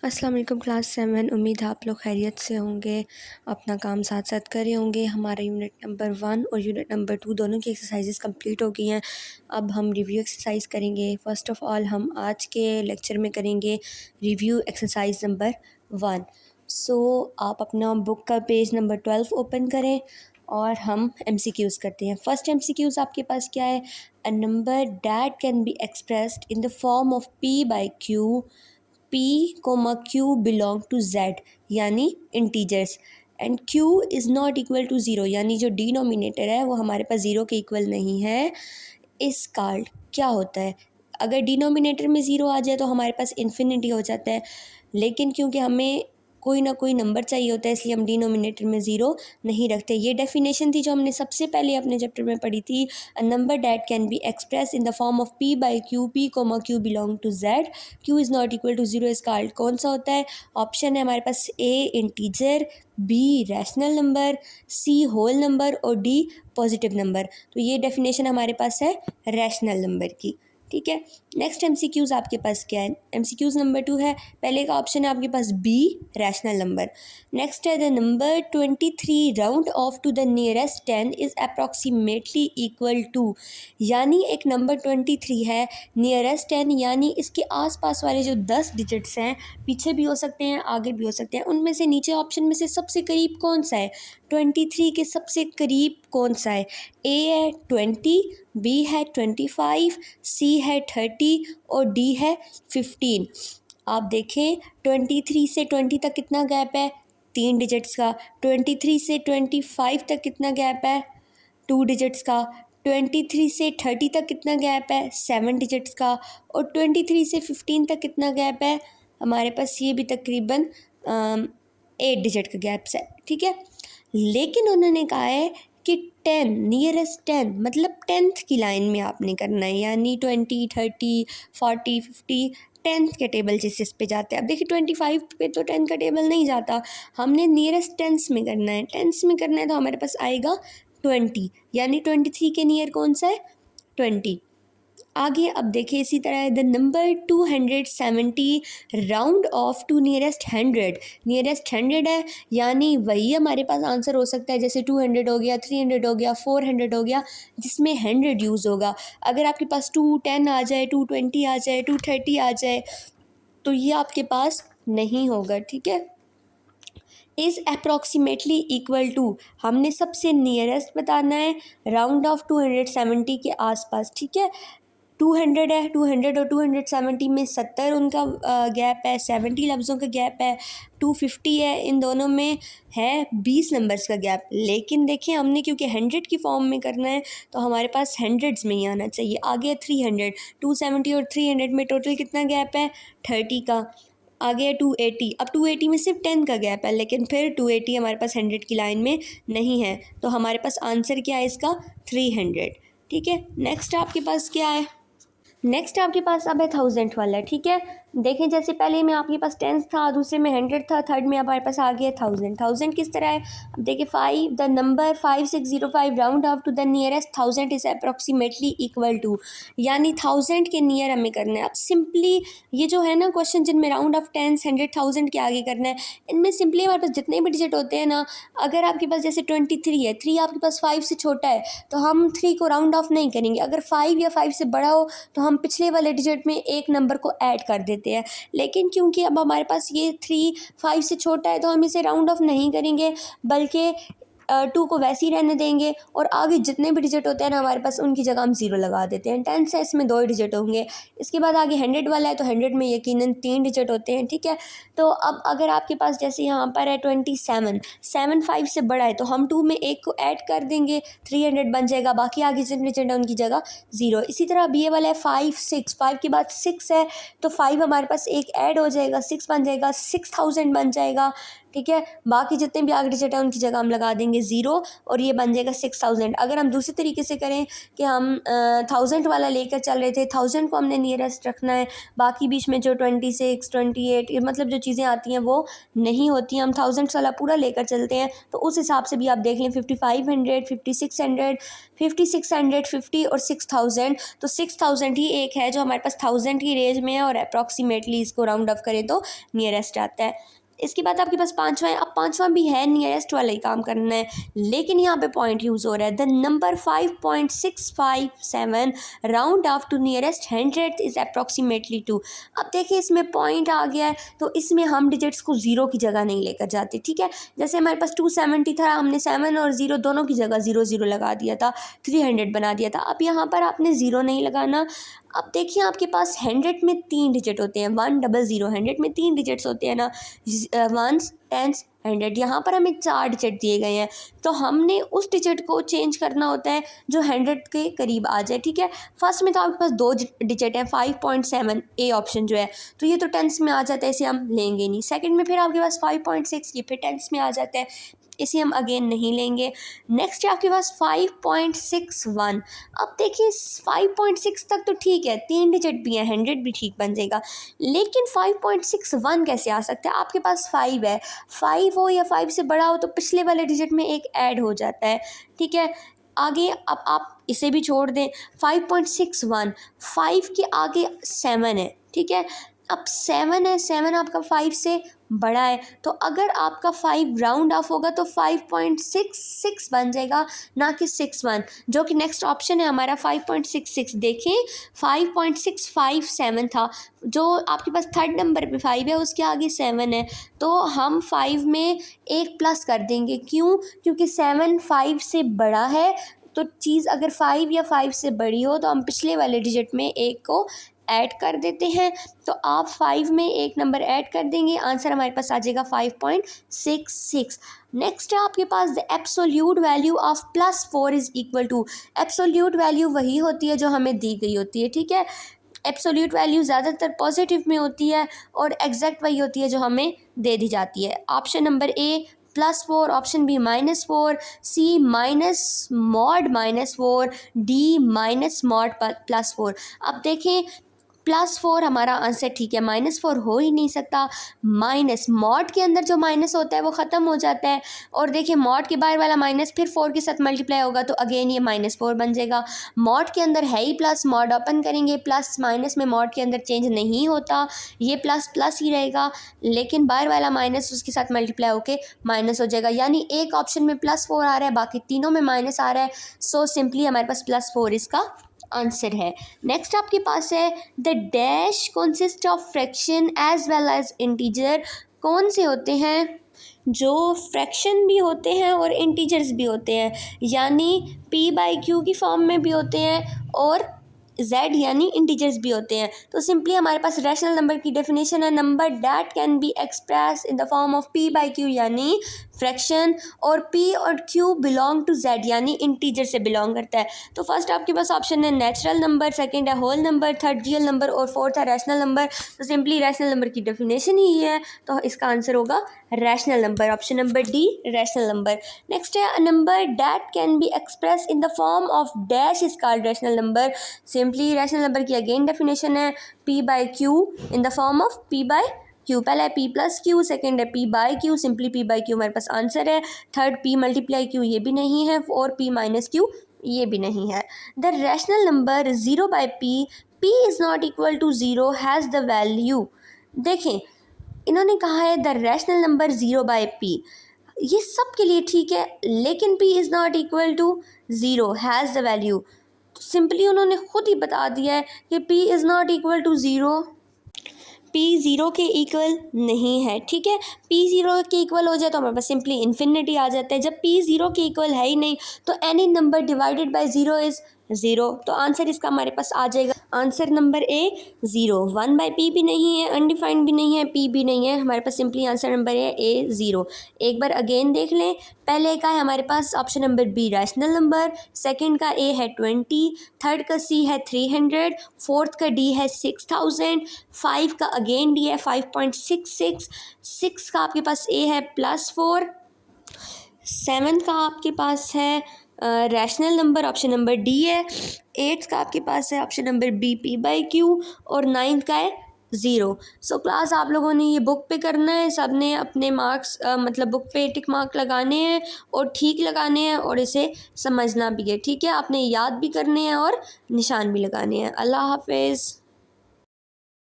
अस्सलाम वालेकुम क्लास 7। उम्मीद है आप लोग खैरियत से होंगे, अपना काम साथ साथ कर रहे होंगे। हमारा यूनिट नंबर 1 और यूनिट नंबर 2 दोनों की एक्सरसाइजेस कंप्लीट हो गई हैं। अब हम रिव्यू एक्सरसाइज करेंगे। फ़र्स्ट ऑफ़ ऑल हम आज के लेक्चर में करेंगे रिव्यू एक्सरसाइज नंबर 1। आप अपना बुक का पेज नंबर 12 ओपन करें और हम MCQs करते हैं। फर्स्ट MCQs आपके पास क्या है? A number that can be expressed in the form of P/Q, P, Q belong to Z यानी integers and Q is not equal to zero, यानी जो डिनोमिनेटर है वो हमारे पास ज़ीरो के इक्वल नहीं है। इस कार्ड क्या होता है? अगर डिनोमिनेटर में ज़ीरो आ जाए तो हमारे पास इन्फिनिटी हो जाता है, लेकिन क्योंकि हमें कोई ना कोई नंबर चाहिए होता है इसलिए हम डिनोमिनेटर में ज़ीरो नहीं रखते। ये डेफिनेशन थी जो हमने सबसे पहले अपने चैप्टर में पढ़ी थी। A number that can be express in the form of P/Q, P, Q belong to Z, Q is not equal to zero is called. कौन सा होता है? ऑप्शन है हमारे पास A integer, B rational number, C whole number और D positive number. तो ये डेफिनेशन हमारे पास है रैशनल नंबर की। ठीक है, नेक्स्ट MCQs आपके पास क्या है? MCQs नंबर 2 है। पहले का ऑप्शन है आपके पास B रैशनल नंबर। नेक्स्ट है the number 23 round off to the nearest 10 is approximately equal to, यानी एक नंबर 23 है, नियरेस्ट 10 यानी इसके आसपास वाले जो 10 डिजिट्स हैं, पीछे भी हो सकते हैं आगे भी हो सकते हैं, उनमें से नीचे ऑप्शन में से सबसे करीब कौन सा है? 23 के सबसे करीब कौन सा है? A है 20, B है 25, C है 30 और D है 15। आप देखें 23 से 20 तक कितना गैप है? 3 डिजिट्स का। 23 से 25 तक कितना गैप है? 2 डिजिट्स का। 23 से 30 तक कितना गैप है? 7 डिजिट्स का। और 23 से 15 तक कितना गैप है? हमारे पास ये भी तकरीबन 8 डिजिट का गैप्स है। ठीक है, लेकिन उन्होंने कहा है कि 10 नियरेस्ट 10 मतलब 10th की लाइन में आपने करना है, यानी 20, 30, 40, 50 10th के टेबल जिस पे जाते हैं। अब देखिए 25 पे तो 10 का टेबल नहीं जाता, हमने नियरेस्ट टेंस में करना है। टेंस में करना है तो हमारे पास आएगा 20, यानी 23 के नियर कौन सा है? 20। आगे अब देखिए इसी तरह the number 270 round off to nearest 100। Nearest 100 है, यानी वही हमारे पास आंसर हो सकता है, जैसे 200 हो गया, 300 हो गया, 400 हो गया, जिसमें 100 यूज़ होगा। अगर आपके पास 210 आ जाए, 220 आ जाए, 230 आ जाए, तो ये आपके पास नहीं होगा। ठीक है, इज़ अप्रॉक्सीमेटली इक्वल टू, हमने सबसे नियरेस्ट बताना है, राउंड ऑफ 270 के आसपास। ठीक है, 200 है, 200 और 270 में 70 उनका गैप है, 70 लफ्ज़ों का गैप है। 250 है, इन दोनों में है 20 नंबर्स का गैप। लेकिन देखें हमने क्योंकि 100 की फॉर्म में करना है तो हमारे पास हंड्रेड्स में ही आना चाहिए। आगे है 300, 270 और 300 में टोटल कितना गैप है? 30 का। आगे है 280, अब 280 में सिर्फ 10 का गैप है, लेकिन फिर 280 हमारे पास 100 की लाइन में नहीं है, तो हमारे पास आंसर क्या है इसका? 300। ठीक है, नेक्स्ट आपके पास क्या है? नेक्स्ट आपके पास अब है 1000 वाला। ठीक है, देखें जैसे पहले में आपके पास 10 था, दूसरे में 100 था, थर्ड में हमारे पास आ गया 1000। 1000 किस तरह है? अब देखिए 5 the number 5605 round off to the nearest 1000 is approximately equal to, यानी 1000 के नियर हमें करना है। अब सिंपली ये जो है ना क्वेश्चन जिनमें राउंड ऑफ 10, 100, 1000 के आगे करना है, इनमें सिंपली हमारे पास जितने भी डिजिट होते हैं ना, अगर आपके पास जैसे 23 है, 3 आपके पास 5 से छोटा है तो हम 3 को राउंड ऑफ नहीं करेंगे। अगर 5 या 5 से बड़ा हो तो हम पिछले वाले डिजिट में एक नंबर को ऐड कर देते हैं। लेकिन क्योंकि अब हमारे पास ये 3 5 से छोटा है तो हम इसे राउंड ऑफ नहीं करेंगे, बल्कि 2 को वैसे ही रहने देंगे और आगे जितने भी डिजिट होते हैं ना हमारे पास उनकी जगह हम 0 लगा देते हैं। 10 से इसमें 2 डिजिट होंगे। इसके बाद आगे 100 वाला है तो 100 में यकीनन 3 डिजिट होते हैं। ठीक है, तो अब अगर आपके पास जैसे यहाँ पर है 27, 7 5 से बड़ा है तो हम 2 में एक को ऐड कर देंगे, 300 बन जाएगा, बाकी आगे जितने डिजिट है उनकी जगह 0। इसी तरह अब ये वाला है 5 6, 5 के बाद 6 है तो 5 हमारे पास एक ऐड हो जाएगा, 6 बन जाएगा, 6000 बन जाएगा। ठीक है। बाकी जितने भी आगे डिजिट हैं उनकी जगह हम लगा देंगे 0 और ये बन जाएगा 6000। अगर हम दूसरे तरीके से करें कि हम 1000 वाला लेकर चल रहे थे, 1000 को हमने नियरेस्ट रखना है, बाकी बीच में जो 26 28 ये मतलब जो चीज़ें आती हैं वो नहीं होती हैं, हम 1000 वाला पूरा लेकर चलते हैं। तो उस हिसाब से भी आप देख लें 5500 5600 5650 और 6000। तो 6000 ही एक है जो हमारे पास 1000 की रेंज में है और अप्रॉक्सीमेटली इसको राउंड ऑफ करें तो नियरेस्ट आता है। इसके बाद आपके पास पाँचवा है। अब पाँचवा भी है नियरेस्ट वाला ही काम करना है, लेकिन यहाँ पे पॉइंट यूज़ हो रहा है the number 5.657 round off to nearest 100 is approximately 2। अब देखिए इसमें पॉइंट आ गया है तो इसमें हम डिजिट्स को ज़ीरो की जगह नहीं लेकर जाते, ठीक है। जैसे हमारे पास 270 था, हमने 7 और 0 दोनों की जगह 0 लगा दिया था, 300 बना दिया था। अब यहाँ पर आपने ज़ीरो नहीं लगाना। अब देखिए आपके पास 100 में 3 डिजिट होते हैं, 100, 100 में 3 डिजिट्स होते हैं ना, वंस टेंस 100। यहाँ पर हमें 4 डिजिट दिए गए हैं तो हमने उस डिजिट को चेंज करना होता है जो 100 के करीब आ जाए, ठीक है। फर्स्ट में तो आपके पास 2 डिजिट हैं 5.7 ए ऑप्शन जो है, तो ये तो टेंस में आ जाता है, इसे हम लेंगे नहीं। सेकंड में फिर आपके पास 5.6, ये फिर टेंस में आ जाता है, इसे हम अगेन नहीं लेंगे। नेक्स्ट है आपके पास 5.61। अब देखिए 5.6 तक तो ठीक है, 3 डिजिट भी हैं, 100 भी ठीक बन जाएगा, लेकिन 5.61 कैसे आ सकता है। आपके पास 5 है, 5 हो या 5 से बड़ा हो तो पिछले वाले डिजिट में एक ऐड हो जाता है, ठीक है। आगे अब आप इसे भी छोड़ दें, 5.61 5 के आगे 7 है, ठीक है। अब 7 है, 7 आपका 5 से बड़ा है, तो अगर आपका 5 राउंड ऑफ होगा तो 5.66 बन जाएगा, ना कि 61, जो कि नेक्स्ट ऑप्शन है हमारा 5.66। देखें 5.657 था, जो आपके पास थर्ड नंबर पे 5 है, उसके आगे 7 है, तो हम 5 में एक प्लस कर देंगे। क्यों? क्योंकि 7 5 से बड़ा है, तो चीज़ अगर 5 या 5 से बड़ी हो तो हम पिछले वाले डिजिट में एक को ऐड कर देते हैं। तो आप 5 में एक नंबर ऐड कर देंगे, आंसर हमारे पास आ जाएगा 5.66। नेक्स्ट है आपके पास the absolute value of +4 is equal to. Absolute value वही होती है जो हमें दी गई होती है, ठीक है। एब्सोल्यूट वैल्यू ज़्यादातर पॉजिटिव में होती है और एग्जैक्ट वही होती है जो हमें दे दी जाती है। Option number A +4, option B -4, C -mod -4, D -mod +4। अब देखें +4 हमारा आंसर ठीक है, -4 हो ही नहीं सकता। माइनस मॉड के अंदर जो माइनस होता है वो ख़त्म हो जाता है, और देखिए मॉड के बाहर वाला माइनस फिर 4 के साथ मल्टीप्लाई होगा तो अगेन ये -4 बन जाएगा। मॉड के अंदर है ही प्लस, मॉड ओपन करेंगे प्लस माइनस में मॉड के अंदर चेंज नहीं होता, ये प्लस प्लस ही रहेगा, लेकिन बाहर वाला माइनस उसके साथ मल्टीप्लाई होके माइनस हो जाएगा। यानी एक ऑप्शन में +4 आ रहा है, बाकी तीनों में माइनस आ रहा है। सो सिंपली हमारे पास +4 इसका आंसर है। नेक्स्ट आपके पास है the dash consist of fraction as well as integer. कौन से होते हैं? जो फ्रैक्शन भी होते हैं और इंटीजर्स भी होते हैं, यानी p/q की फॉर्म में भी होते हैं और z यानी इंटीजर्स भी होते हैं। तो सिंपली हमारे पास रैशनल नंबर की डेफिनेशन है number that can be express in the form of p/q यानी फ्रैक्शन, और p और q बिलोंग टू z यानी इंटीजर से बिलोंग करता है। तो फर्स्ट आपके पास ऑप्शन है नेचुरल नंबर, सेकंड है whole number, third real number और फोर्थ है रैशनल नंबर। तो सिंपली रैशनल नंबर की डेफिनेशन ही है, तो इसका आंसर होगा rational number, option number D rational number. Next है number that can be express in the form of dash is called rational number. Simply rational number की again definition है p/q in the form of p/q। पहला है p+q, second है p/q, simply p/q हमारे पास answer है। Third p × q ये भी नहीं है, और p - q ये भी नहीं है। The rational number 0/p, p is not equal to 0 has the value. देखें इन्होंने कहा है द रैशनल नंबर 0/p, ये सब के लिए ठीक है, लेकिन p is not equal to 0 has the value. तो सिंपली उन्होंने खुद ही बता दिया है कि p is not equal to 0, p 0 के इक्वल नहीं है, ठीक है। p 0 के इक्वल हो जाए तो हमारे पास सिंपली इन्फिनिटी आ जाता है। जब p 0 के इक्वल है ही नहीं तो any number divided by 0 is zero. तो आंसर इसका हमारे पास आ जाएगा आंसर नंबर ए 0। 1/p भी नहीं है, अनडिफाइंड भी नहीं है, p भी नहीं है, हमारे पास सिंपली आंसर नंबर है ए 0। एक बार अगेन देख लें, पहले का है हमारे पास option number B rational number, second का ए है 20, थर्ड का सी है 300, फोर्थ का डी है 6000, 5 का अगेन डी है 5.66, 6 का आपके पास ए है +4, 7 का आपके पास है rational number option number D है, 8 का आपके पास है ऑप्शन नंबर बी p/q, और 9 का है 0। सो क्लास आप लोगों ने ये बुक पे करना है, सब ने अपने मार्क्स मतलब बुक पे टिक मार्क लगाने हैं और ठीक लगाने हैं और इसे समझना भी है, ठीक है। आपने याद भी करने हैं और निशान भी लगाने हैं। अल्लाह हाफिज़।